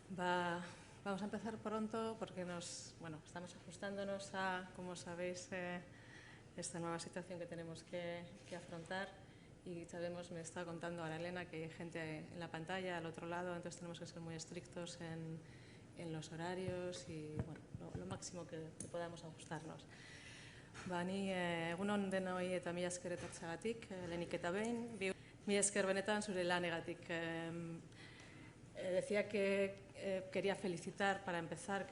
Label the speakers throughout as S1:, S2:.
S1: Vamos a empezar pronto porque estamos ajustándonos a, como sabéis, esta nueva situación que tenemos que afrontar. Y sabemos, me está contando ahora Elena, que hay gente en la pantalla al otro lado, entonces tenemos que ser muy estrictos en los horarios y lo máximo que podamos ajustarnos. Ni egunon denoi eta mila esker etortzeagatik, lehenik eta behin. Mila esker benetan zure lanegatik. Decía que quería felicitar, para empezar,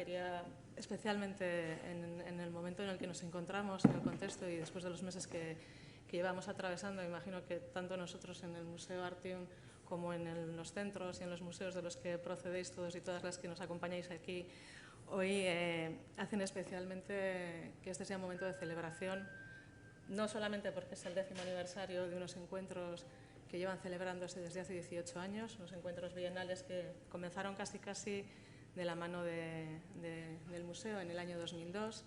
S1: especialmente en el momento en el que nos encontramos, en el contexto y después de los meses que llevamos atravesando, imagino que tanto nosotros en el Museo Artium como en los centros y en los museos de los que procedéis todos y todas las que nos acompañáis aquí hoy, hacen especialmente que este sea un momento de celebración, no solamente porque es el 10º aniversario de unos encuentros que llevan celebrándose desde hace 18 años, unos encuentros bienales que comenzaron casi de la mano del museo en el año 2002.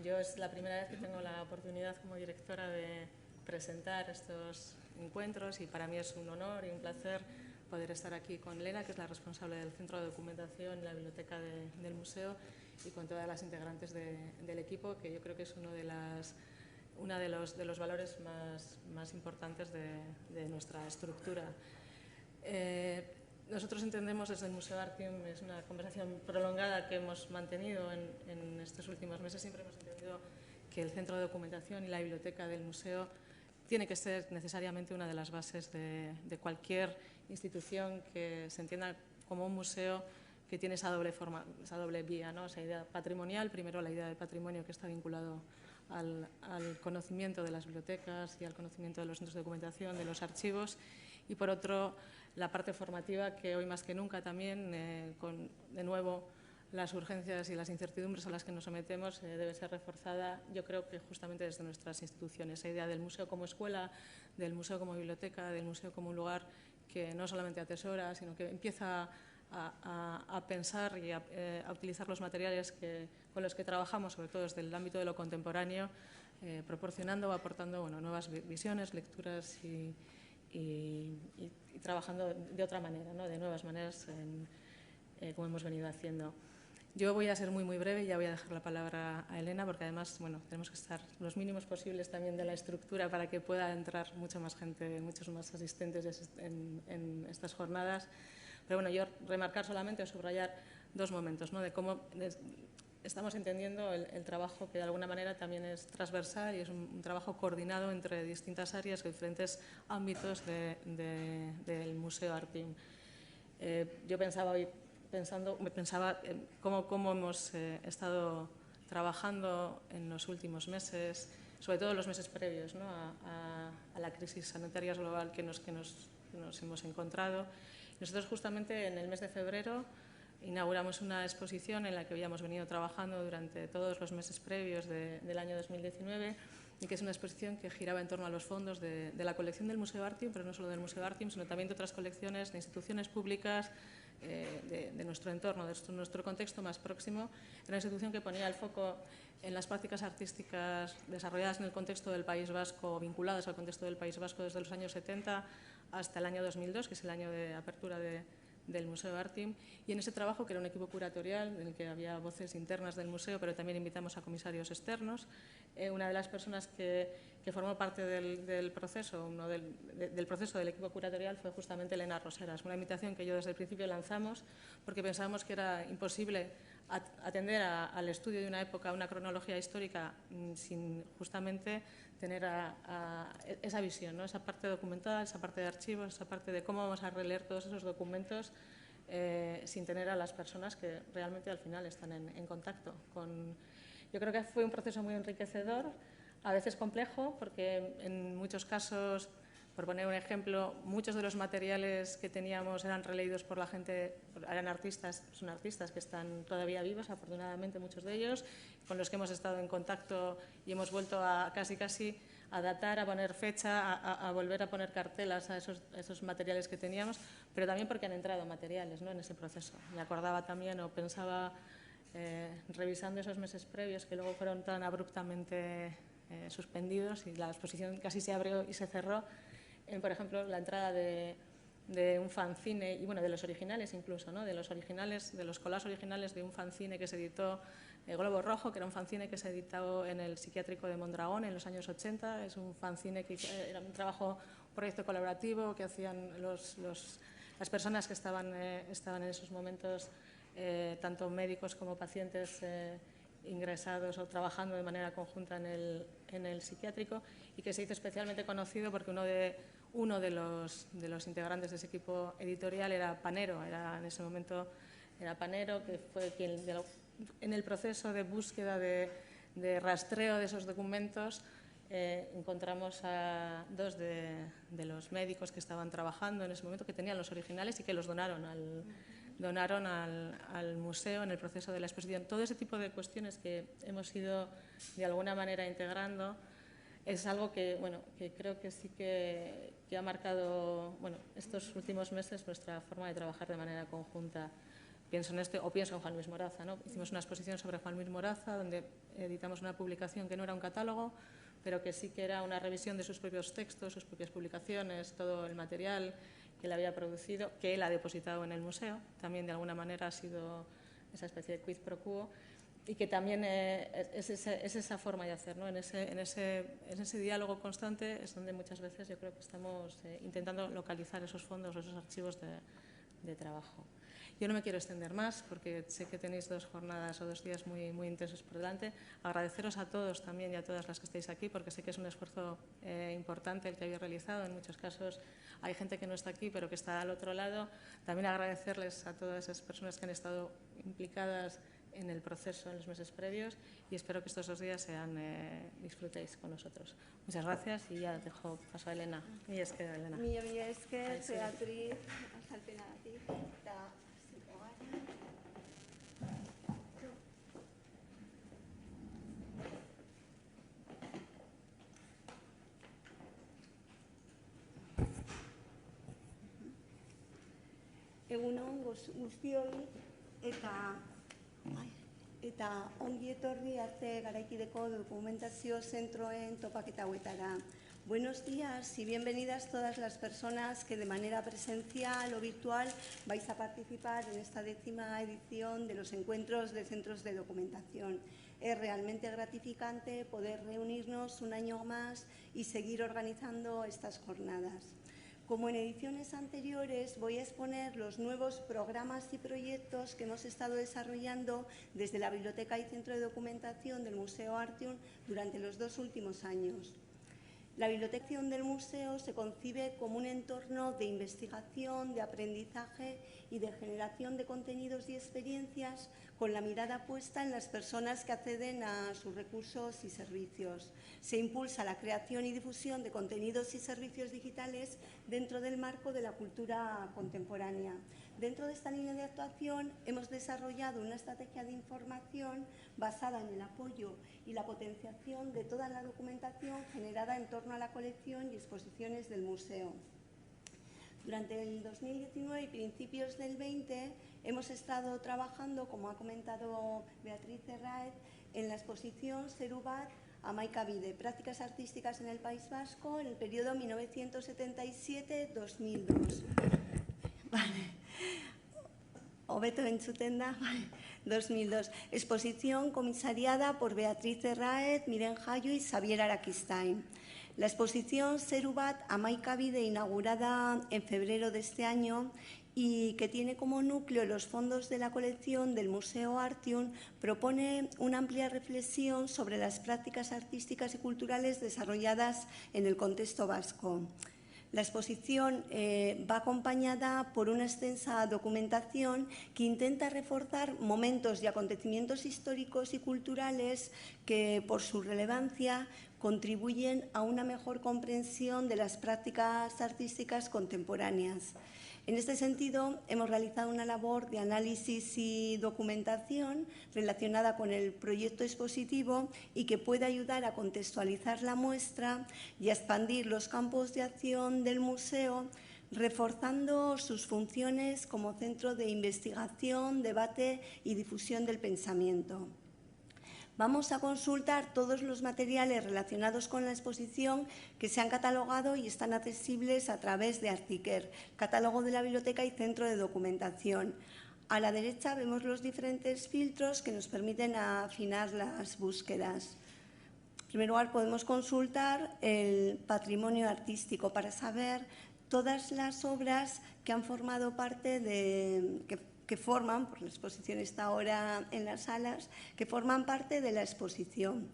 S1: Yo es la primera vez que tengo la oportunidad como directora de presentar estos encuentros y para mí es un honor y un placer poder estar aquí con Elena, que es la responsable del Centro de Documentación y la Biblioteca del museo, y con todas las integrantes del equipo, que yo creo que es uno de los valores más importantes de nuestra estructura. Nosotros entendemos desde el Museo Artium, es una conversación prolongada que hemos mantenido en estos últimos meses, siempre hemos entendido que el Centro de Documentación y la Biblioteca del museo tiene que ser necesariamente una de las bases de cualquier institución que se entienda como un museo que tiene esa doble vía, ¿no? Esa idea patrimonial, primero la idea de patrimonio que está vinculado al conocimiento de las bibliotecas y al conocimiento de los centros de documentación, de los archivos, y por otro la parte formativa, que hoy más que nunca también, con de nuevo las urgencias y las incertidumbres a las que nos sometemos, debe ser reforzada, yo creo que justamente desde nuestras instituciones. Esa idea del museo como escuela, del museo como biblioteca, del museo como un lugar que no solamente atesora, sino que empieza a pensar y a utilizar los materiales con los que trabajamos, sobre todo desde el ámbito de lo contemporáneo, proporcionando o aportando nuevas visiones, lecturas y trabajando de otra manera, ¿no? De nuevas maneras, como hemos venido haciendo. Yo voy a ser muy breve y ya voy a dejar la palabra a Elena, porque además tenemos que estar los mínimos posibles también de la estructura para que pueda entrar mucha más gente, muchos más asistentes en estas jornadas. Pero yo remarcar solamente o subrayar dos momentos, ¿no? De cómo estamos entendiendo el trabajo, que de alguna manera también es transversal y es un trabajo coordinado entre distintas áreas, diferentes ámbitos del Museo Artium. Yo pensaba en cómo hemos estado trabajando en los últimos meses, sobre todo en los meses previos, ¿no? a la crisis sanitaria global que nos hemos encontrado. Nosotros justamente en el mes de febrero inauguramos una exposición en la que habíamos venido trabajando durante todos los meses previos del año 2019, y que es una exposición que giraba en torno a los fondos de la colección del Museo Artium, pero no solo del Museo Artium, sino también de otras colecciones de instituciones públicas de nuestro entorno, de nuestro contexto más próximo. Era una institución que ponía el foco en las prácticas artísticas desarrolladas en el contexto del País Vasco, vinculadas al contexto del País Vasco desde los años 70 hasta el año 2002, que es el año de apertura del Museo Artium, y en ese trabajo, que era un equipo curatorial en el que había voces internas del museo, pero también invitamos a comisarios externos. Una de las personas que formó parte del proceso, del proceso del equipo curatorial, fue justamente Elena Roseras. Una invitación que yo desde el principio lanzamos porque pensábamos que era imposible atender al estudio de una época, una cronología histórica, sin justamente tener esa visión, ¿no? Esa parte documental, esa parte de archivos, esa parte de cómo vamos a releer todos esos documentos sin tener a las personas que realmente al final están en contacto con. Yo creo que fue un proceso muy enriquecedor, a veces complejo, porque en muchos casos, por poner un ejemplo, muchos de los materiales que teníamos eran releídos por la gente, son artistas que están todavía vivos, afortunadamente muchos de ellos, con los que hemos estado en contacto y hemos vuelto a casi a datar, a poner fecha, a volver a poner cartelas a esos materiales que teníamos, pero también porque han entrado materiales, ¿no? En ese proceso. Me acordaba también o pensaba, revisando esos meses previos que luego fueron tan abruptamente suspendidos y la exposición casi se abrió y se cerró, por ejemplo, la entrada de de un fanzine, y bueno, de los originales incluso, ¿no? De los originales, de los collages originales de un fanzine que se editó, Globo Rojo, que era un fanzine que se editó en el psiquiátrico de Mondragón en los años 80. Es un fanzine que era un trabajo, un proyecto colaborativo que hacían las personas que estaban en esos momentos, tanto médicos como pacientes ingresados o trabajando de manera conjunta en el psiquiátrico, y que se hizo especialmente conocido porque uno de los integrantes de ese equipo editorial era Panero, en ese momento era Panero, que fue quien en el proceso de búsqueda de rastreo de esos documentos encontramos a dos de los médicos que estaban trabajando en ese momento, que tenían los originales y que los donaron al museo en el proceso de la exposición. Todo ese tipo de cuestiones que hemos ido de alguna manera integrando es algo que, bueno, que creo que sí que ha marcado, bueno, estos últimos meses nuestra forma de trabajar de manera conjunta. Pienso en pienso en Juan Luis Moraza, ¿no? Hicimos una exposición sobre Juan Luis Moraza, donde editamos una publicación que no era un catálogo, pero que sí que era una revisión de sus propios textos, sus propias publicaciones, todo el material que él había producido, que él ha depositado en el museo. También de alguna manera ha sido esa especie de quid pro quo, y que también es esa forma de hacer, ¿no? En ese diálogo constante es donde muchas veces yo creo que estamos intentando localizar esos fondos, esos archivos de trabajo. Yo no me quiero extender más porque sé que tenéis 2 jornadas o 2 días muy, muy intensos por delante. Agradeceros a todos también y a todas las que estáis aquí, porque sé que es un esfuerzo importante el que habéis realizado. En muchos casos hay gente que no está aquí pero que está al otro lado. También agradecerles a todas esas personas que han estado implicadas en el proceso en los meses previos, y espero que estos 2 días disfrutéis con nosotros. Muchas gracias y ya dejo paso a Elena. Mila esker, Elena.
S2: Mila esker, Beatriz, azalpenagatik, eta egunon guztioi eta ongi etorri arte garaikideko dokumentazio zentroen topaketa hauetara. Buenos días y bienvenidas todas las personas que de manera presencial o virtual vais a participar en esta 10ª edición de los encuentros de centros de documentación. Es realmente gratificante poder reunirnos un año más y seguir organizando estas jornadas. Como en ediciones anteriores, voy a exponer los nuevos programas y proyectos que hemos estado desarrollando desde la Biblioteca y Centro de Documentación del Museo Artium durante los 2 últimos años. La biblioteca del museo se concibe como un entorno de investigación, de aprendizaje y de generación de contenidos y experiencias con la mirada puesta en las personas que acceden a sus recursos y servicios. Se impulsa la creación y difusión de contenidos y servicios digitales dentro del marco de la cultura contemporánea. Dentro de esta línea de actuación hemos desarrollado una estrategia de información basada en el apoyo y la potenciación de toda la documentación generada en torno a la colección y exposiciones del museo. Durante el 2019 y principios del 20 hemos estado trabajando, como ha comentado Beatriz Herráez, en la exposición Zerubat Hamaika Bide, prácticas artísticas en el País Vasco en el periodo 1977-2002. Vale. Hobeto entzuten da, 2002. Exposición comisariada por Beatriz Herráez, Miren Jayo y Xavier Araquistain. La exposición Zerubat Hamaika Bide, inaugurada en febrero de este año y que tiene como núcleo los fondos de la colección del Museo Artium, propone una amplia reflexión sobre las prácticas artísticas y culturales desarrolladas en el contexto vasco. La exposición va acompañada por una extensa documentación que intenta reforzar momentos y acontecimientos históricos y culturales que, por su relevancia, contribuyen a una mejor comprensión de las prácticas artísticas contemporáneas. En este sentido, hemos realizado una labor de análisis y documentación relacionada con el proyecto expositivo y que puede ayudar a contextualizar la muestra y a expandir los campos de acción del museo, reforzando sus funciones como centro de investigación, debate y difusión del pensamiento. Vamos a consultar todos los materiales relacionados con la exposición que se han catalogado y están accesibles a través de Artiker, catálogo de la biblioteca y centro de documentación. A la derecha vemos los diferentes filtros que nos permiten afinar las búsquedas. En primer lugar, podemos consultar el patrimonio artístico para saber todas las obras que han formado parte que forman, porque la exposición está ahora en las salas, que forman parte de la exposición.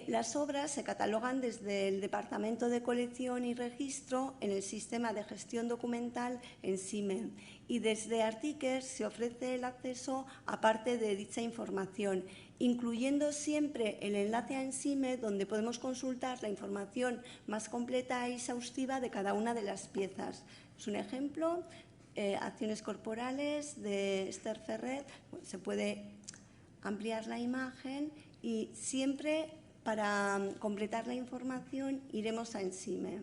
S2: Las obras se catalogan desde el Departamento de Colección y Registro en el Sistema de Gestión Documental ENSIME y desde Artiker se ofrece el acceso a parte de dicha información, incluyendo siempre el enlace a ENSIME donde podemos consultar la información más completa e exhaustiva de cada una de las piezas. Es un ejemplo, Acciones corporales de Esther Ferrer, se puede ampliar la imagen y siempre para completar la información iremos a ENSIME.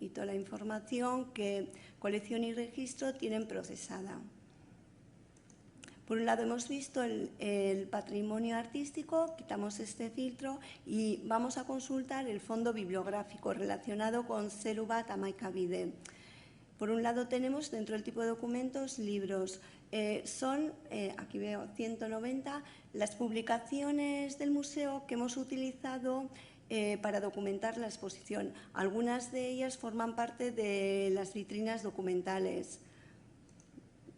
S2: Y toda la información que Colección y Registro tienen procesada. Por un lado hemos visto el patrimonio artístico, quitamos este filtro y vamos a consultar el fondo bibliográfico relacionado con Zerubat Amaikabide. Por un lado tenemos dentro del tipo de documentos libros. Aquí veo 190, las publicaciones del museo que hemos utilizado para documentar la exposición. Algunas de ellas forman parte de las vitrinas documentales.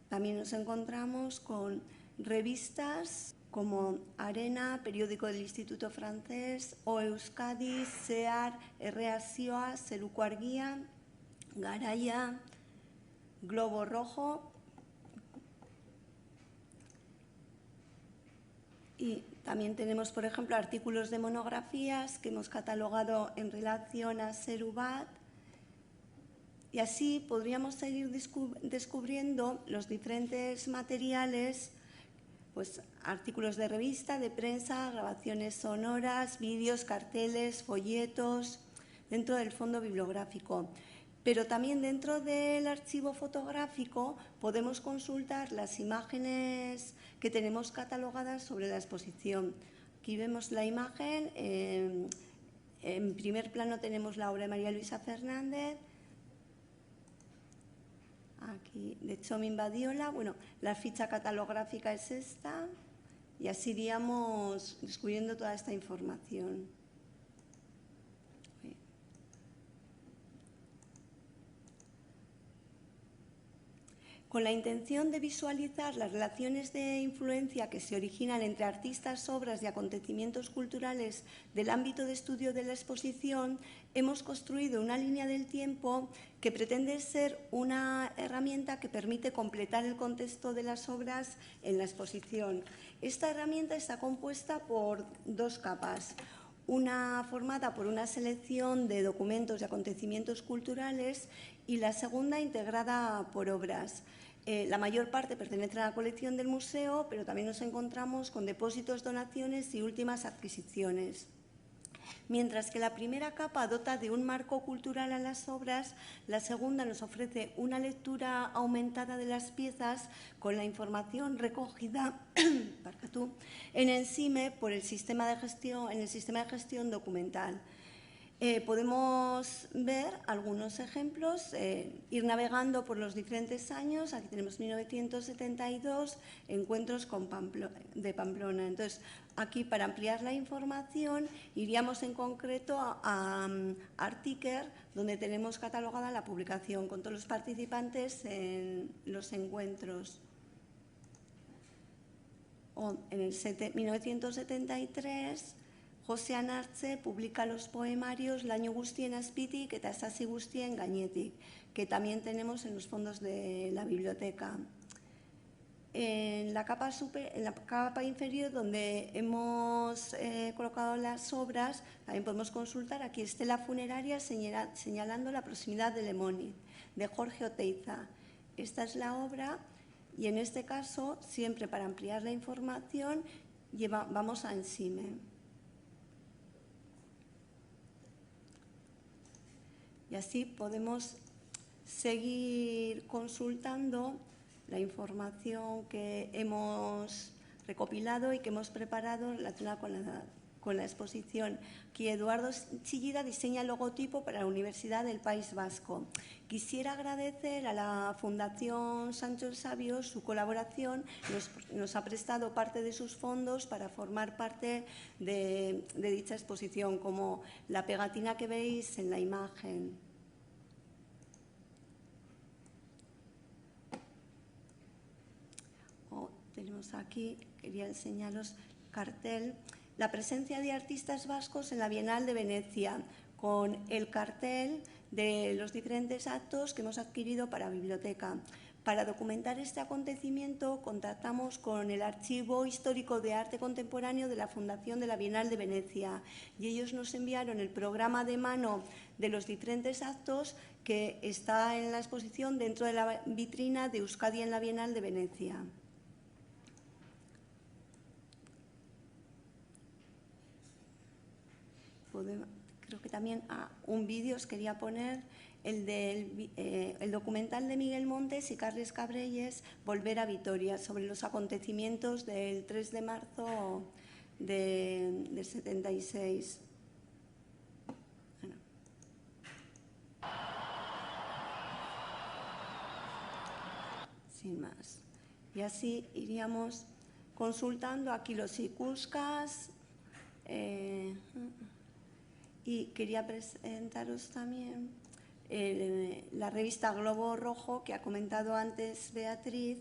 S2: También nos encontramos con revistas como Arena, periódico del Instituto Francés, O Euskadi, SEAR, RA-SIOA, Zeruko Argia, Garaia, Globo Rojo y también tenemos, por ejemplo, artículos de monografías que hemos catalogado en relación a Zerubat y así podríamos seguir descubriendo los diferentes materiales, pues artículos de revista, de prensa, grabaciones sonoras, vídeos, carteles, folletos, dentro del fondo bibliográfico. Pero también dentro del archivo fotográfico podemos consultar las imágenes que tenemos catalogadas sobre la exposición. Aquí vemos la imagen, en primer plano tenemos la obra de María Luisa Fernández, aquí de Txomin Badiola, bueno, la ficha catalográfica es esta y así iríamos descubriendo toda esta información. Con la intención de visualizar las relaciones de influencia que se originan entre artistas, obras y acontecimientos culturales del ámbito de estudio de la exposición, hemos construido una línea del tiempo que pretende ser una herramienta que permite completar el contexto de las obras en la exposición. Esta herramienta está compuesta por dos capas. Una formada por una selección de documentos y acontecimientos culturales y la segunda integrada por obras. La mayor parte pertenece a la colección del museo, pero también nos encontramos con depósitos, donaciones y últimas adquisiciones. Mientras que la primera capa dota de un marco cultural a las obras, la segunda nos ofrece una lectura aumentada de las piezas con la información recogida en ENSIME por el sistema de gestión documental. Podemos ver algunos ejemplos, ir navegando por los diferentes años. Aquí tenemos 1972, encuentros de Pamplona. Entonces, aquí para ampliar la información iríamos en concreto a Artiker, donde tenemos catalogada la publicación con todos los participantes en los encuentros. En el 1973, Jose Anartze publica los poemarios Laino guztien azpitik eta sasi guztien gainetik, que también tenemos en los fondos de la biblioteca. En la capa inferior, donde hemos colocado las obras, también podemos consultar aquí Estela funeraria señalando la proximidad de Lemoniz, de Jorge Oteiza. Esta es la obra y en este caso, siempre para ampliar la información, vamos a ENSIME. Y así podemos seguir consultando la información que hemos recopilado y que hemos preparado relacionada con la exposición. Aquí Eduardo Chillida diseña el logotipo para la Universidad del País Vasco. Quisiera agradecer a la Fundación Sancho el Sabio su colaboración. Nos ha prestado parte de sus fondos para formar parte de dicha exposición, como la pegatina que veis en la imagen. Tenemos aquí, quería enseñaros cartel, la presencia de artistas vascos en la Bienal de Venecia, con el cartel de los diferentes actos que hemos adquirido para biblioteca. Para documentar este acontecimiento, contactamos con el Archivo Histórico de Arte Contemporáneo de la Fundación de la Bienal de Venecia y ellos nos enviaron el programa de mano de los diferentes actos que está en la exposición dentro de la vitrina de Euskadi en la Bienal de Venecia. Creo que también un vídeo os quería poner, el documental de Miguel Montes y Carles Cabrelles, Volver a Vitoria, sobre los acontecimientos del 3 de marzo del 76. Bueno. Sin más. Y así iríamos consultando aquí los Ikuskas. Y quería presentaros también la revista Globo Rojo, que ha comentado antes Beatriz.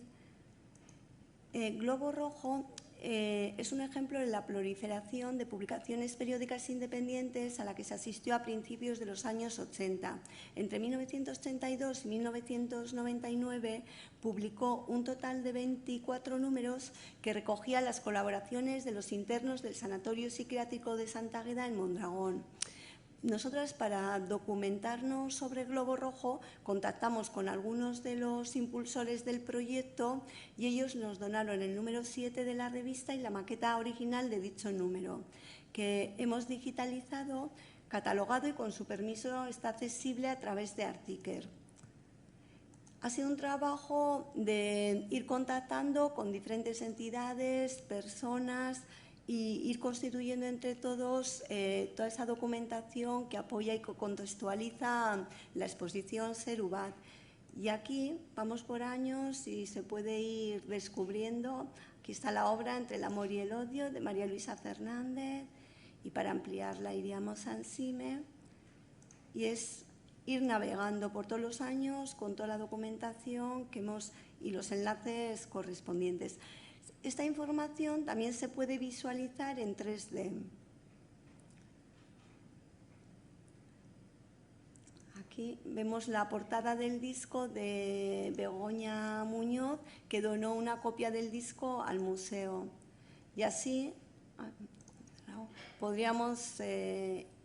S2: Globo Rojo es un ejemplo de la proliferación de publicaciones periódicas independientes a la que se asistió a principios de los años 80. Entre 1982 y 1999 publicó un total de 24 números que recogían las colaboraciones de los internos del Sanatorio Psiquiátrico de Santa Águeda en Mondragón. Nosotras, para documentarnos sobre Globo Rojo, contactamos con algunos de los impulsores del proyecto y ellos nos donaron el número 7 de la revista y la maqueta original de dicho número, que hemos digitalizado, catalogado y con su permiso está accesible a través de Artiker. Ha sido un trabajo de ir contactando con diferentes entidades, personas, y ir constituyendo entre todos toda esa documentación que apoya y contextualiza la exposición Serubat. Y aquí vamos por años y se puede ir descubriendo. Aquí está la obra Entre el amor y el odio de María Luisa Fernández, y para ampliarla iríamos a Ensime. Y es ir navegando por todos los años con toda la documentación que hemos y los enlaces correspondientes. Esta información también se puede visualizar en 3D. Aquí vemos la portada del disco de Begoña Muñoz, que donó una copia del disco al museo. Y así podríamos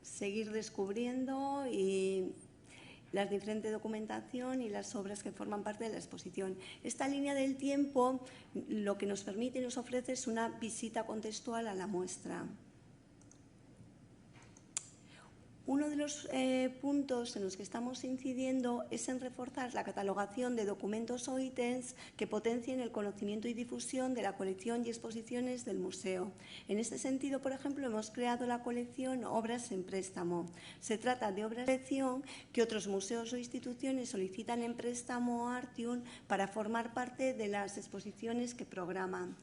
S2: seguir descubriendo y la diferente documentación y las obras que forman parte de la exposición. Esta línea del tiempo lo que nos permite y nos ofrece es una visita contextual a la muestra. Uno de los puntos en los que estamos incidiendo es en reforzar la catalogación de documentos o ítems que potencien el conocimiento y difusión de la colección y exposiciones del museo. En este sentido, por ejemplo, hemos creado la colección Obras en Préstamo. Se trata de obras de colección que otros museos o instituciones solicitan en préstamo a Artium para formar parte de las exposiciones que programan.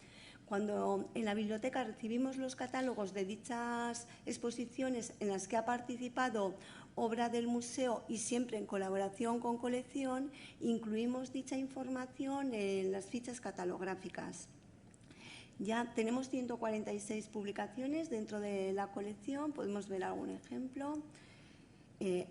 S2: Cuando en la biblioteca recibimos los catálogos de dichas exposiciones en las que ha participado obra del museo y siempre en colaboración con colección, incluimos dicha información en las fichas catalográficas. Ya tenemos 146 publicaciones dentro de la colección, podemos ver algún ejemplo.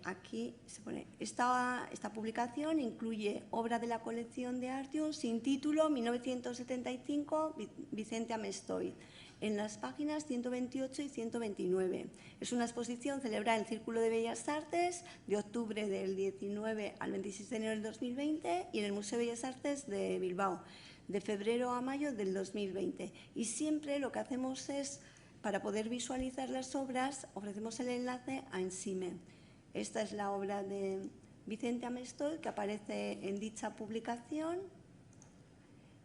S2: Aquí se pone, esta publicación incluye obra de la colección de Artium sin título 1975, Vicente Amestoy, en las páginas 128 y 129. Es una exposición celebrada en el Círculo de Bellas Artes de octubre del 19 al 26 de enero del 2020 y en el Museo de Bellas Artes de Bilbao, de febrero a mayo del 2020. Y siempre lo que hacemos es, para poder visualizar las obras, ofrecemos el enlace a Ensime. Esta es la obra de Vicente Amestoy que aparece en dicha publicación.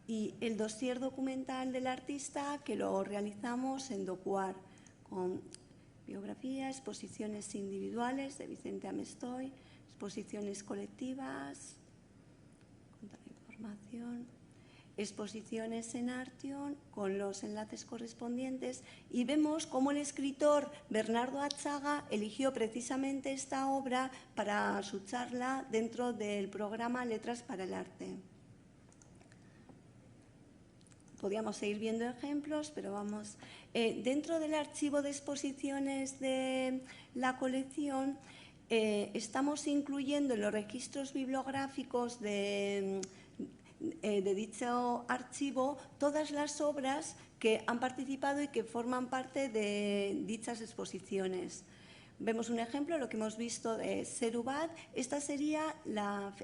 S2: y el dossier documental del artista, que lo realizamos en Docuar, con biografía, exposiciones individuales de Vicente Amestoy, exposiciones colectivas, información, exposiciones en Artion con los enlaces correspondientes, y vemos cómo el escritor Bernardo Atxaga eligió precisamente esta obra para su charla dentro del programa Letras para el Arte. Podríamos seguir viendo ejemplos, pero vamos. Dentro del archivo de exposiciones de la colección, estamos incluyendo en los registros bibliográficos de dicho archivo todas las obras que han participado y que forman parte de dichas exposiciones. Vemos un ejemplo, lo que hemos visto de Serubat. Esta sería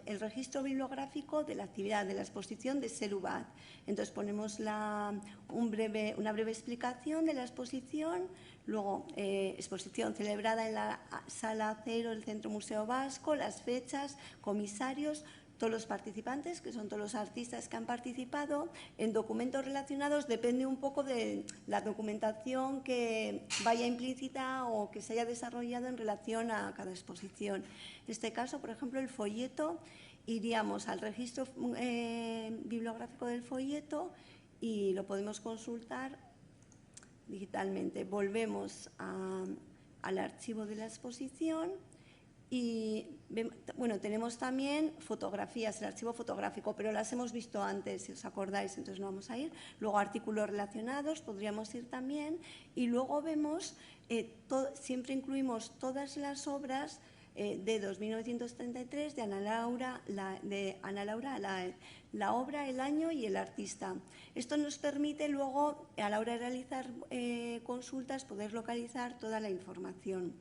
S2: el registro bibliográfico de la actividad, de la exposición de Serubat. Entonces ponemos una breve explicación de la exposición, luego exposición celebrada en la Sala 0 del Centro Museo Vasco, las fechas, comisarios, todos los participantes, que son todos los artistas que han participado. En documentos relacionados depende un poco de la documentación que vaya implícita o que se haya desarrollado en relación a cada exposición. En este caso, por ejemplo, el folleto, iríamos al registro bibliográfico del folleto y lo podemos consultar digitalmente. Volvemos al archivo de la exposición. Y bueno, tenemos también fotografías, el archivo fotográfico, pero las hemos visto antes, si os acordáis, entonces no vamos a ir. Luego artículos relacionados, podríamos ir también. Y luego vemos, siempre incluimos todas las obras de 1933 de Ana Laura, la obra, el año y el artista. Esto nos permite luego, a la hora de realizar consultas, poder localizar toda la información.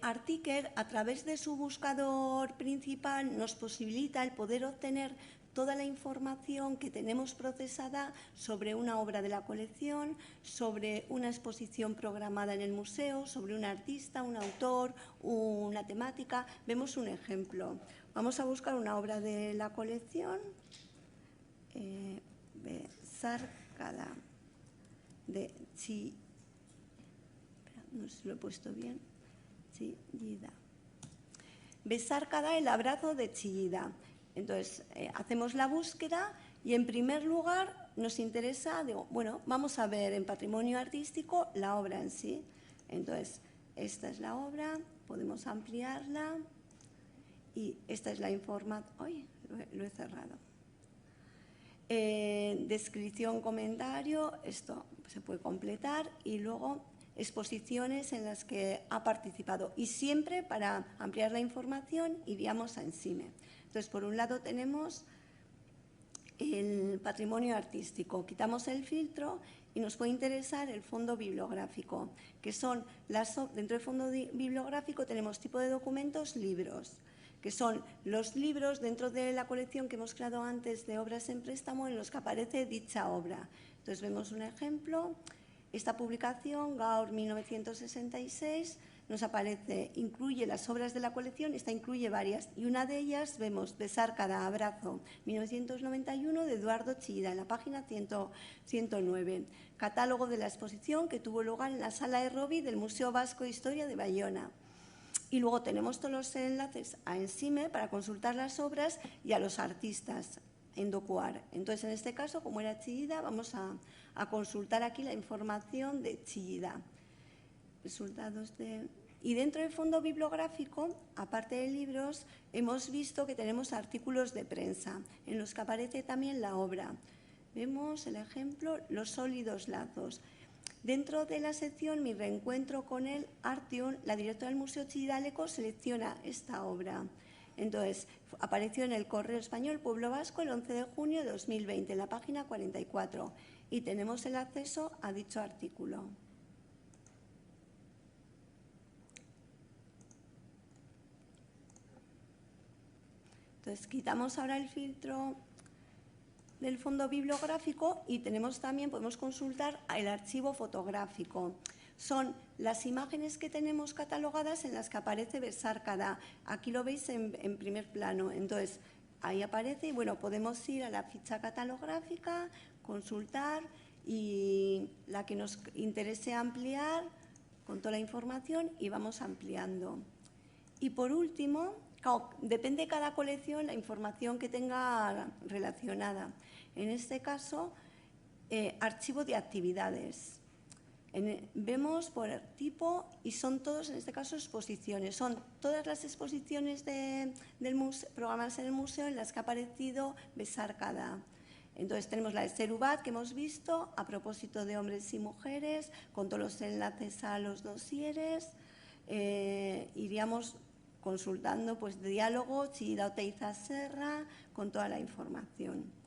S2: Artiker, a través de su buscador principal, nos posibilita el poder obtener toda la información que tenemos procesada sobre una obra de la colección, sobre una exposición programada en el museo, sobre un artista, un autor, una temática. Vemos un ejemplo. Vamos a buscar una obra de la colección, Besarkada, de Chillida. No sé si lo he puesto bien. Chillida. Besarkada, el abrazo de Chillida. Entonces, hacemos la búsqueda y, en primer lugar, nos interesa, bueno, vamos a ver en patrimonio artístico la obra en sí. Entonces, esta es la obra, podemos ampliarla y esta es la información. ¡Ay! Lo he cerrado. Descripción, comentario, esto se puede completar y luego exposiciones en las que ha participado. Y siempre, para ampliar la información, iríamos a Encime. Entonces, por un lado tenemos el patrimonio artístico. Quitamos el filtro y nos puede interesar el fondo bibliográfico, que son dentro del fondo bibliográfico tenemos tipo de documentos, libros, que son los libros dentro de la colección que hemos creado antes de obras en préstamo en los que aparece dicha obra. Entonces, vemos un ejemplo. Esta publicación, Gaur 1966, nos aparece, incluye las obras de la colección, esta incluye varias, y una de ellas vemos Besarkada, Abrazo, 1991, de Eduardo Chillida, en la página 109. Catálogo de la exposición que tuvo lugar en la Sala Errobi del Museo Vasco de Historia de Bayona. Y luego tenemos todos los enlaces a Encime para consultar las obras y a los artistas en Docuar. Entonces, en este caso, como era Chillida, vamos a consultar aquí la información de Chillida. Resultados de... Y dentro del fondo bibliográfico, aparte de libros, hemos visto que tenemos artículos de prensa, en los que aparece también la obra. Vemos el ejemplo, los sólidos lazos. Dentro de la sección Mi reencuentro con el Artion, la directora del Museo Chillida Leco selecciona esta obra. Entonces, apareció en el Correo Español Pueblo Vasco el 11 de junio de 2020, en la página 44, y tenemos el acceso a dicho artículo. Entonces, quitamos ahora el filtro del fondo bibliográfico y podemos consultar el archivo fotográfico. Son las imágenes que tenemos catalogadas en las que aparece Besarkada. Aquí lo veis en primer plano. Entonces, ahí aparece y bueno, podemos ir a la ficha catalográfica, consultar y la que nos interese ampliar con toda la información y vamos ampliando. Y por último, claro, depende de cada colección la información que tenga relacionada. En este caso, archivo de actividades. Vemos por tipo y son todos, en este caso, exposiciones. Son todas las exposiciones del museo, programadas en el museo en las que ha aparecido Besarkada. Entonces tenemos la de Serubat que hemos visto a propósito de hombres y mujeres, con todos los enlaces a los dosieres. Iríamos consultando pues diálogo, Chillida Oteiza Serra, con toda la información.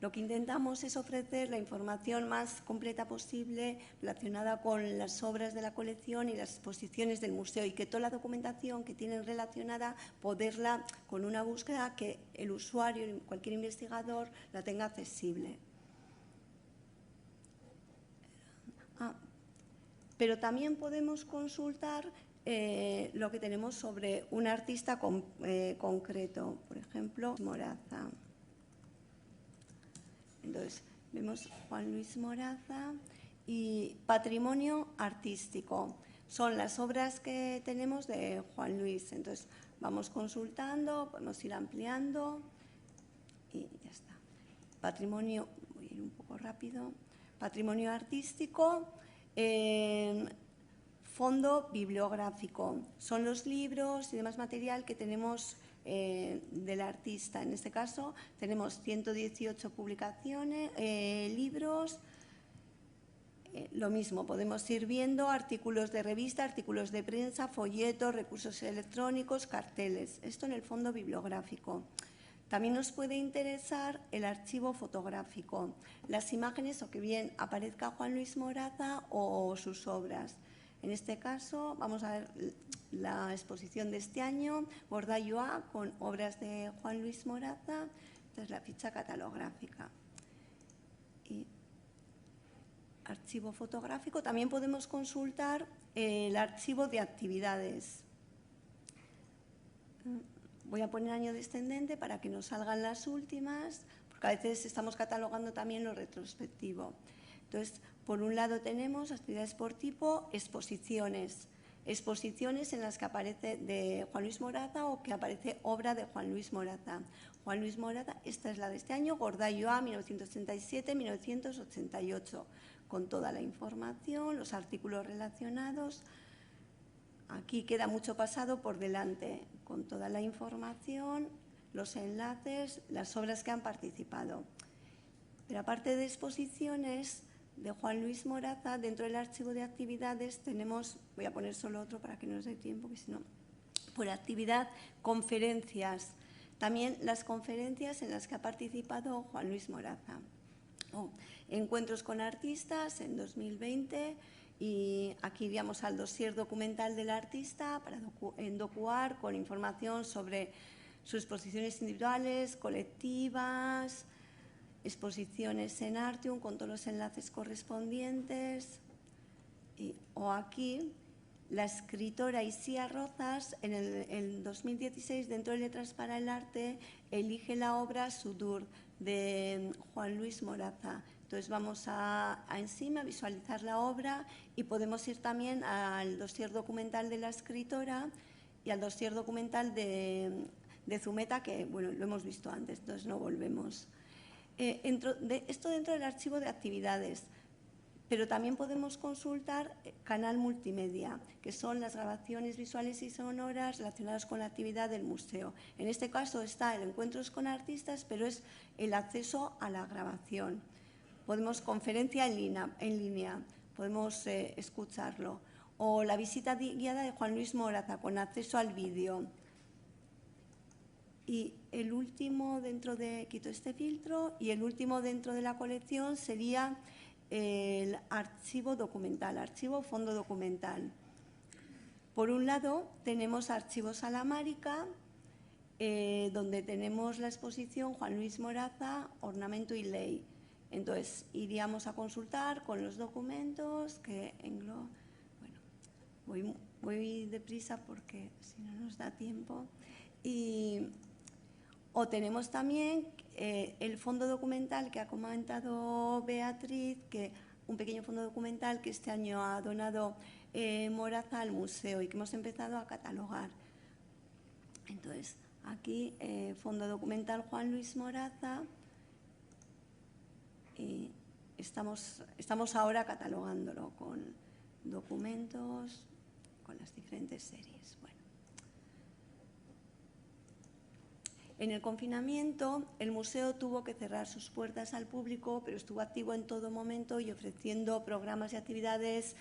S2: Lo que intentamos es ofrecer la información más completa posible relacionada con las obras de la colección y las exposiciones del museo y que toda la documentación que tienen relacionada, poderla con una búsqueda que el usuario, cualquier investigador, la tenga accesible. Pero también podemos consultar lo que tenemos sobre un artista concreto, por ejemplo, Moraza. Entonces, vemos Juan Luis Moraza y patrimonio artístico. Son las obras que tenemos de Juan Luis. Entonces, vamos consultando, podemos ir ampliando y ya está. Patrimonio, voy a ir un poco rápido. Patrimonio artístico, fondo bibliográfico. Son los libros y demás material que tenemos del artista. En este caso tenemos 118 publicaciones, libros, lo mismo, podemos ir viendo artículos de revista, artículos de prensa, folletos, recursos electrónicos, carteles. Esto en el fondo bibliográfico. También nos puede interesar el archivo fotográfico, las imágenes o que bien aparezca Juan Luis Moraza o sus obras. En este caso vamos a ver la exposición de este año, Gordailoa, con obras de Juan Luis Moraza. Esta es la ficha catalográfica. Y archivo fotográfico. También podemos consultar el archivo de actividades. Voy a poner año descendente para que nos salgan las últimas, porque a veces estamos catalogando también lo retrospectivo. Entonces, por un lado tenemos actividades por tipo, exposiciones. Exposiciones en las que aparece de Juan Luis Moraza o que aparece obra de Juan Luis Moraza. Juan Luis Moraza, esta es la de este año, Gordailoa, 1937-1988, con toda la información, los artículos relacionados. Aquí queda mucho pasado por delante, con toda la información, los enlaces, las obras que han participado. Pero aparte de exposiciones de Juan Luis Moraza, dentro del archivo de actividades tenemos, voy a poner solo otro para que no nos dé tiempo, que si no, por actividad, conferencias. También las conferencias en las que ha participado Juan Luis Moraza. Encuentros con artistas en 2020 y aquí iríamos al dossier documental del artista en DocuArt con información sobre sus exposiciones individuales, colectivas, exposiciones en Artium con todos los enlaces correspondientes. O aquí, la escritora Isia Rozas, en el 2016, dentro de Letras para el Arte, elige la obra Sudur, de Juan Luis Moraza. Entonces vamos a encima visualizar la obra y podemos ir también al dossier documental de la escritora y al dossier documental de Zumeta, que bueno, lo hemos visto antes, entonces no volvemos. Esto dentro del archivo de actividades, pero también podemos consultar canal multimedia, que son las grabaciones visuales y sonoras relacionadas con la actividad del museo. En este caso está el Encuentros con artistas, pero es el acceso a la grabación. Podemos conferencia en línea, podemos escucharlo. O la visita guiada de Juan Luis Moraza, con acceso al vídeo. Y el último dentro de, quito este filtro, y el último dentro de la colección sería el archivo documental, archivo fondo documental. Por un lado tenemos archivo Salamárica, donde tenemos la exposición Juan Luis Moraza, Ornamento y Ley. Entonces iríamos a consultar con los documentos que bueno, voy deprisa porque si no nos da tiempo. O tenemos también el fondo documental que ha comentado Beatriz, que un pequeño fondo documental que este año ha donado Moraza al museo y que hemos empezado a catalogar. Entonces, aquí fondo documental Juan Luis Moraza, y estamos ahora catalogándolo con documentos, con las diferentes series. Bueno. En el confinamiento, el museo tuvo que cerrar sus puertas al público, pero estuvo activo en todo momento y ofreciendo programas y actividades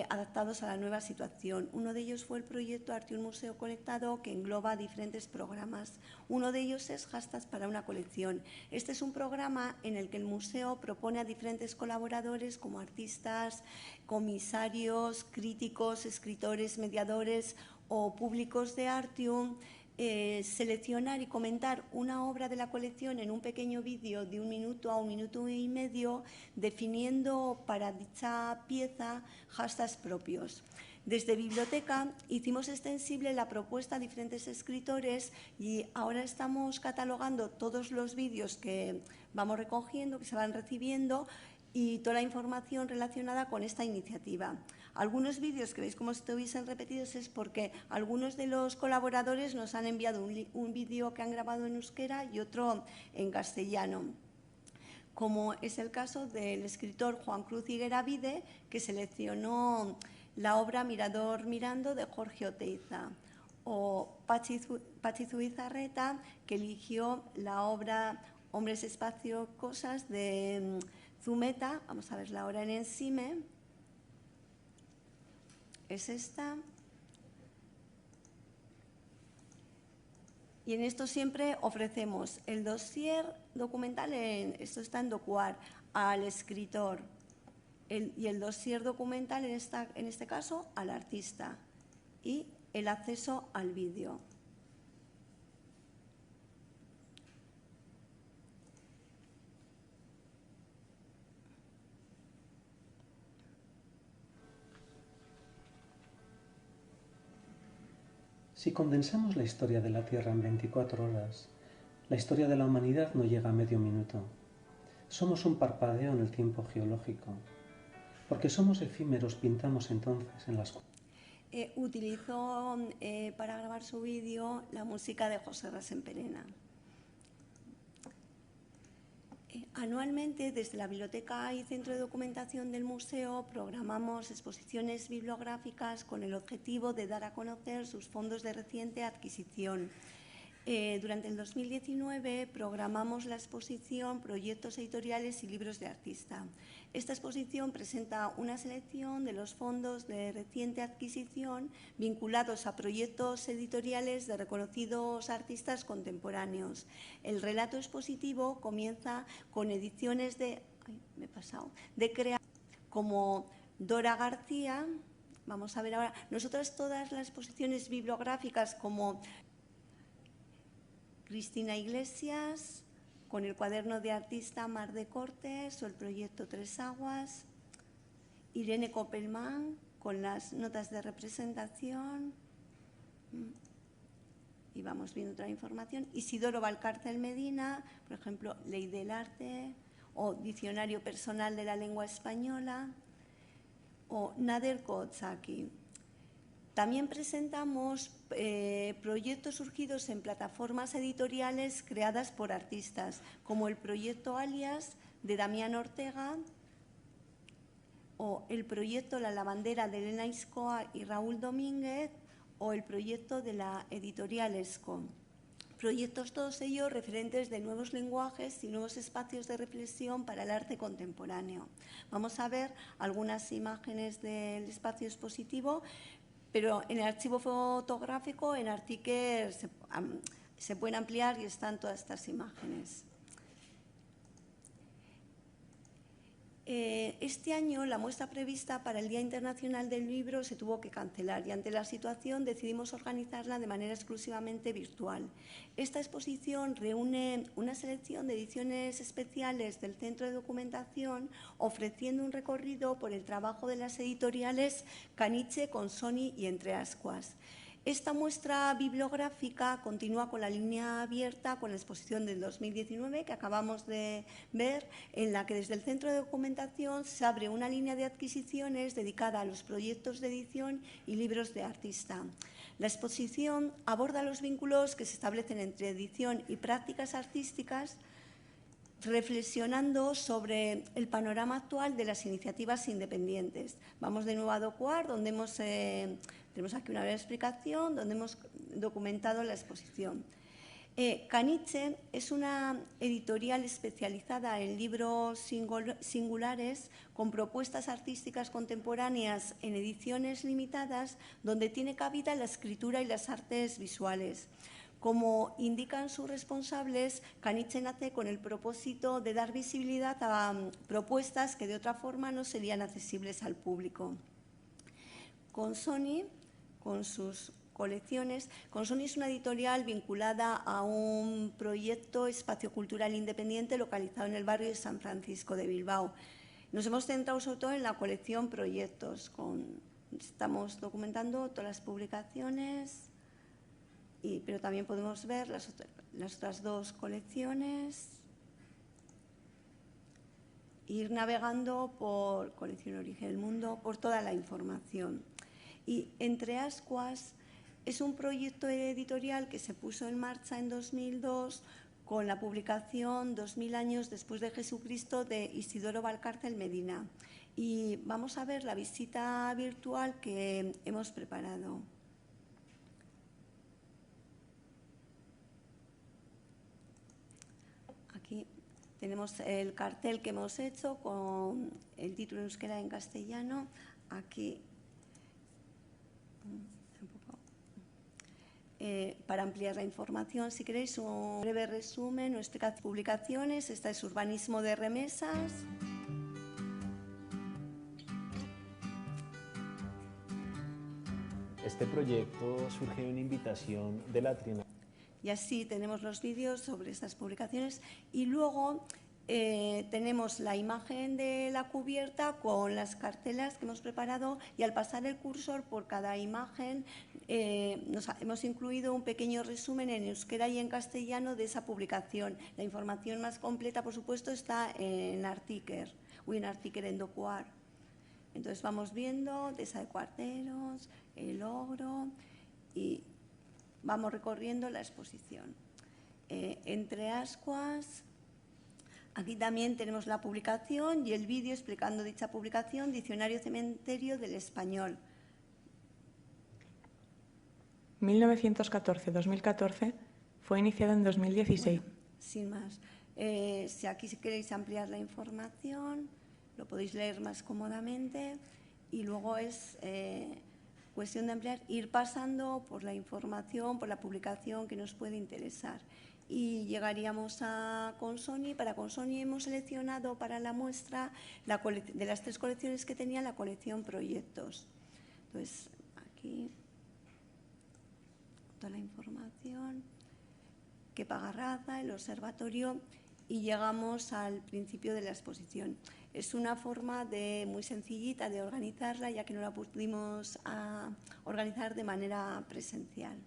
S2: adaptados a la nueva situación. Uno de ellos fue el proyecto Arte y un Museo Conectado, que engloba diferentes programas. Uno de ellos es Hashtags para una colección. Este es un programa en el que el museo propone a diferentes colaboradores, como artistas, comisarios, críticos, escritores, mediadores o públicos de Artium, seleccionar y comentar una obra de la colección en un pequeño vídeo de 1 minuto a 1 minuto y medio, definiendo para dicha pieza hashtags propios. Desde Biblioteca hicimos extensible la propuesta a diferentes escritores y ahora estamos catalogando todos los vídeos que vamos recogiendo, que se van recibiendo, y toda la información relacionada con esta iniciativa. Algunos vídeos que veis como si estuviesen repetidos es porque algunos de los colaboradores nos han enviado un vídeo que han grabado en euskera y otro en castellano, como es el caso del escritor Juan Cruz Higuera Vide, que seleccionó la obra Mirador Mirando de Jorge Oteiza, o Patxi Zubizarreta, que eligió la obra Hombres, Espacio, Cosas de Zumeta. Vamos a verla ahora en Ensime. Es esta. Y en esto siempre ofrecemos el dossier documental, esto está en Docuar, al escritor, y el dossier documental en este caso al artista, y el acceso al vídeo.
S3: Si condensamos la historia de la Tierra en 24 horas, la historia de la humanidad no llega a medio minuto. Somos un parpadeo en el tiempo geológico. Porque somos efímeros, pintamos entonces en las...
S2: Utilizó para grabar su vídeo la música de José Rasenperena. Anualmente, desde la Biblioteca y Centro de Documentación del Museo, programamos exposiciones bibliográficas con el objetivo de dar a conocer sus fondos de reciente adquisición. Durante el 2019 programamos la exposición Proyectos editoriales y libros de artista. Esta exposición presenta una selección de los fondos de reciente adquisición vinculados a proyectos editoriales de reconocidos artistas contemporáneos. El relato expositivo comienza con ediciones de creadores como Dora García. Vamos a ver ahora. Nosotras todas las exposiciones bibliográficas como Cristina Iglesias, con el cuaderno de artista Mar de Cortes o el proyecto Tres Aguas, Irene Koppelman con las notas de representación, y vamos viendo otra información, Isidoro Valcárcel Medina, por ejemplo, Ley del Arte, o Diccionario Personal de la Lengua Española, o Nader Kotsaki. También presentamos proyectos surgidos en plataformas editoriales creadas por artistas, como el proyecto Alias de Damián Ortega, o el proyecto La Lavandera de Elena Iscoa y Raúl Domínguez, o el proyecto de la editorial ESCO. Proyectos todos ellos referentes de nuevos lenguajes y nuevos espacios de reflexión para el arte contemporáneo. Vamos a ver algunas imágenes del espacio expositivo, pero en el archivo fotográfico, en Artiker, se pueden ampliar y están todas estas imágenes. Este año la muestra prevista para el Día Internacional del Libro se tuvo que cancelar y ante la situación decidimos organizarla de manera exclusivamente virtual. Esta exposición reúne una selección de ediciones especiales del Centro de Documentación, ofreciendo un recorrido por el trabajo de las editoriales Caniche, Consoni y Entre Ascuas. Esta muestra bibliográfica continúa con la línea abierta con la exposición del 2019 que acabamos de ver, en la que desde el Centro de Documentación se abre una línea de adquisiciones dedicada a los proyectos de edición y libros de artista. La exposición aborda los vínculos que se establecen entre edición y prácticas artísticas, reflexionando sobre el panorama actual de las iniciativas independientes. Vamos de nuevo a DocuArt, donde tenemos aquí una breve explicación, donde hemos documentado la exposición. Caniche es una editorial especializada en libros singulares con propuestas artísticas contemporáneas en ediciones limitadas, donde tiene cabida la escritura y las artes visuales. Como indican sus responsables, Caniche nace con el propósito de dar visibilidad a propuestas que de otra forma no serían accesibles al público. Consoni, con sus colecciones, Consoni es una editorial vinculada a un proyecto espacio cultural independiente localizado en el barrio de San Francisco de Bilbao. Nos hemos centrado sobre todo en la colección Proyectos. Estamos documentando todas las publicaciones, pero también podemos ver las otras dos colecciones. Ir navegando por Colección Origen del Mundo, por toda la información. Y Entre Ascuas es un proyecto editorial que se puso en marcha en 2002 con la publicación 2000 años después de Jesucristo de Isidoro Valcárcel Medina. Y vamos a ver la visita virtual que hemos preparado. Aquí tenemos el cartel que hemos hecho con el título en euskera y en castellano. Aquí, para ampliar la información, si queréis un breve resumen o explicación de publicaciones. Esta es Urbanismo de Remesas.
S4: Este proyecto surge de una invitación de la Trienal.
S2: Y así tenemos los vídeos sobre estas publicaciones y luego tenemos la imagen de la cubierta con las cartelas que hemos preparado, y al pasar el cursor por cada imagen hemos incluido un pequeño resumen en euskera y en castellano de esa publicación. La información más completa, por supuesto, está en Artiker en DocuArt. Entonces vamos viendo Dehesa de Cuarteros, El Ogro, y vamos recorriendo la exposición. Entre Ascuas, aquí también tenemos la publicación y el vídeo explicando dicha publicación, Diccionario Cementerio del Español.
S5: 1914-2014 fue iniciado en 2016.
S2: Bueno, sin más, si aquí queréis ampliar la información, lo podéis leer más cómodamente, y luego es cuestión de ampliar, ir pasando por la información, por la publicación que nos puede interesar. Y llegaríamos a Consoni. Para Consoni hemos seleccionado para la muestra de las 3 colecciones que tenía la colección Proyectos. Entonces, aquí toda la información, Kepa Garraza, el observatorio, y llegamos al principio de la exposición. Es una forma muy sencillita de organizarla, ya que no la pudimos organizar de manera presencial.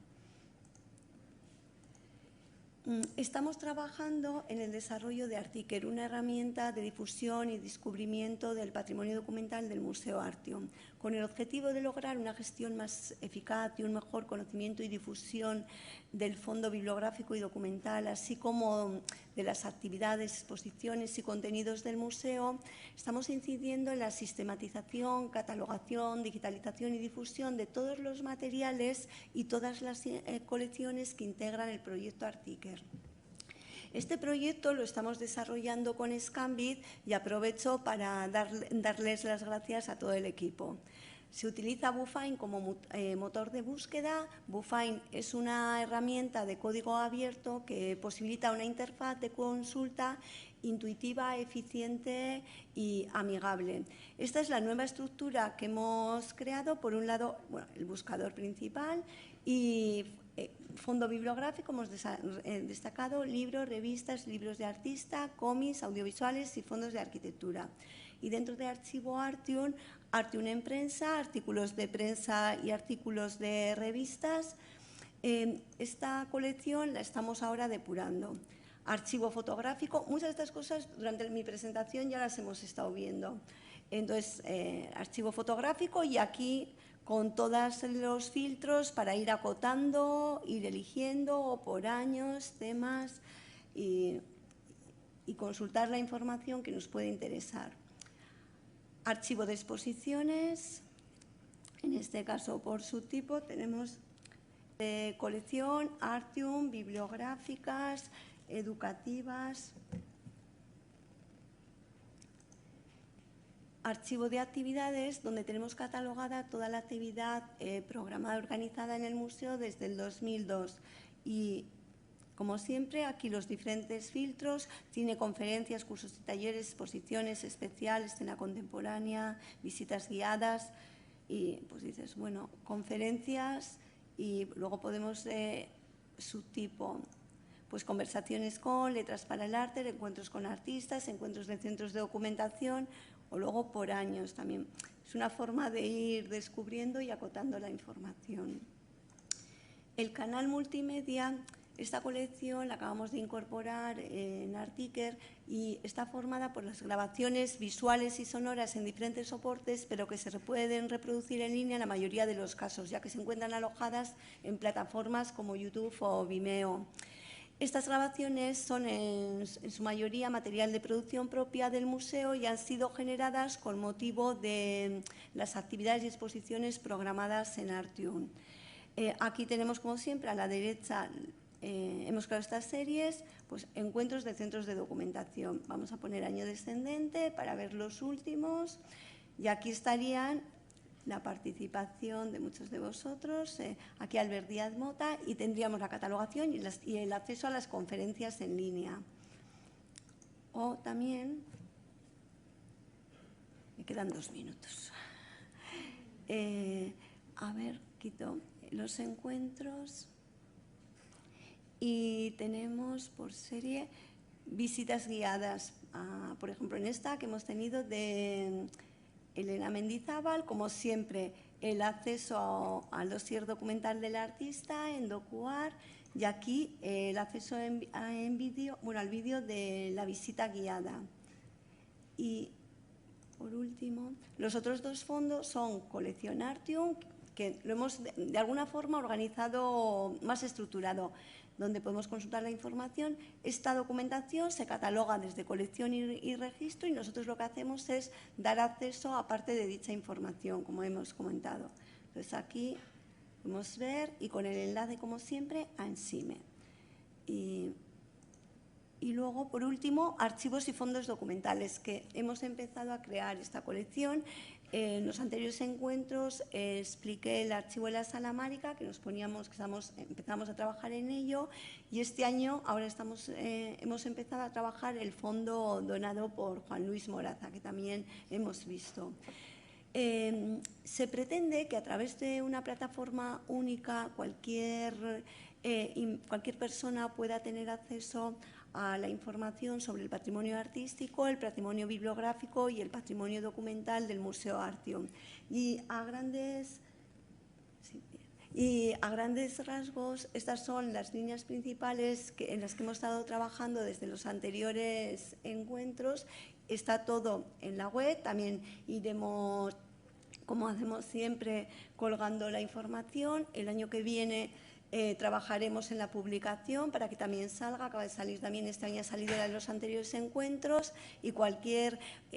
S2: Estamos trabajando en el desarrollo de Artiker, una herramienta de difusión y descubrimiento del patrimonio documental del Museo Artium, con el objetivo de lograr una gestión más eficaz y un mejor conocimiento y difusión del fondo bibliográfico y documental, así como de las actividades, exposiciones y contenidos del museo. Estamos incidiendo en la sistematización, catalogación, digitalización y difusión de todos los materiales y todas las colecciones que integran el proyecto Artiker. Este proyecto lo estamos desarrollando con Scambit y aprovecho para darles las gracias a todo el equipo. Se utiliza Bufine como motor de búsqueda. Bufine es una herramienta de código abierto que posibilita una interfaz de consulta intuitiva, eficiente y amigable. Esta es la nueva estructura que hemos creado. Por un lado, el buscador principal y fondo bibliográfico. Hemos destacado libros, revistas, libros de artista, cómics, audiovisuales y fondos de arquitectura. Y dentro de Archivo Artium, Artium en prensa, artículos de prensa y artículos de revistas. Esta colección la estamos ahora depurando. Archivo fotográfico, muchas de estas cosas durante mi presentación ya las hemos estado viendo. Entonces, archivo fotográfico y aquí con todos los filtros para ir acotando, ir eligiendo por años, temas y consultar la información que nos puede interesar. Archivo de exposiciones, en este caso por subtipo tenemos colección, Artium, bibliográficas, educativas. Archivo de actividades, donde tenemos catalogada toda la actividad programada, organizada en el museo desde el 2002. Y, como siempre, aquí los diferentes filtros, tiene conferencias, cursos y talleres, exposiciones especiales, escena contemporánea, visitas guiadas. Y pues dices, bueno, conferencias y luego podemos subtipo. Pues conversaciones con, letras para el arte, encuentros con artistas, encuentros de centros de documentación o luego por años también. Es una forma de ir descubriendo y acotando la información. El canal multimedia, esta colección la acabamos de incorporar en Artiker y está formada por las grabaciones visuales y sonoras en diferentes soportes, pero que se pueden reproducir en línea en la mayoría de los casos, ya que se encuentran alojadas en plataformas como YouTube o Vimeo. Estas grabaciones son en su mayoría material de producción propia del museo y han sido generadas con motivo de las actividades y exposiciones programadas en Artium. Aquí tenemos, como siempre, a la derecha hemos creado estas series, pues encuentros de centros de documentación. Vamos a poner año descendente para ver los últimos y aquí estarían la participación de muchos de vosotros, aquí Albert Díaz Mota, y tendríamos la catalogación y el acceso a las conferencias en línea. O también, me quedan 2 minutos. A ver, quito los encuentros y tenemos por serie visitas guiadas, por ejemplo en esta que hemos tenido de Elena Mendizábal, como siempre, el acceso al dossier documental del artista en DocuArt y aquí el acceso en vídeo, bueno, al vídeo de la visita guiada. Y, por último, los otros 2 fondos son Colección Artium, que lo hemos de alguna forma organizado más estructurado, donde podemos consultar la información. Esta documentación se cataloga desde colección y registro y nosotros lo que hacemos es dar acceso a parte de dicha información, como hemos comentado. Entonces aquí podemos ver y con el enlace, como siempre, a Ensime. Y luego, por último, archivos y fondos documentales, que hemos empezado a crear esta colección. En los anteriores encuentros expliqué el archivo de la Sala Márica, que empezamos a trabajar en ello, y este año ahora hemos empezado a trabajar el fondo donado por Juan Luis Moraza, que también hemos visto. Se pretende que a través de una plataforma única cualquier persona pueda tener acceso a la información sobre el patrimonio artístico, el patrimonio bibliográfico y el patrimonio documental del Museo Artium. Y a grandes rasgos, estas son las líneas principales en las que hemos estado trabajando desde los anteriores encuentros. Está todo en la web, también iremos, como hacemos siempre, colgando la información. El año que viene trabajaremos en la publicación para que también salga, acaba de salir también, este año ha salido la de los anteriores encuentros y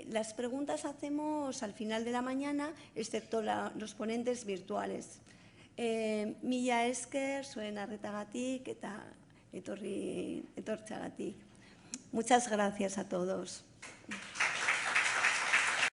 S2: las preguntas hacemos al final de la mañana, excepto los ponentes virtuales. Mila esker, zuen arretagatik eta etortzeagatik. Muchas gracias a todos.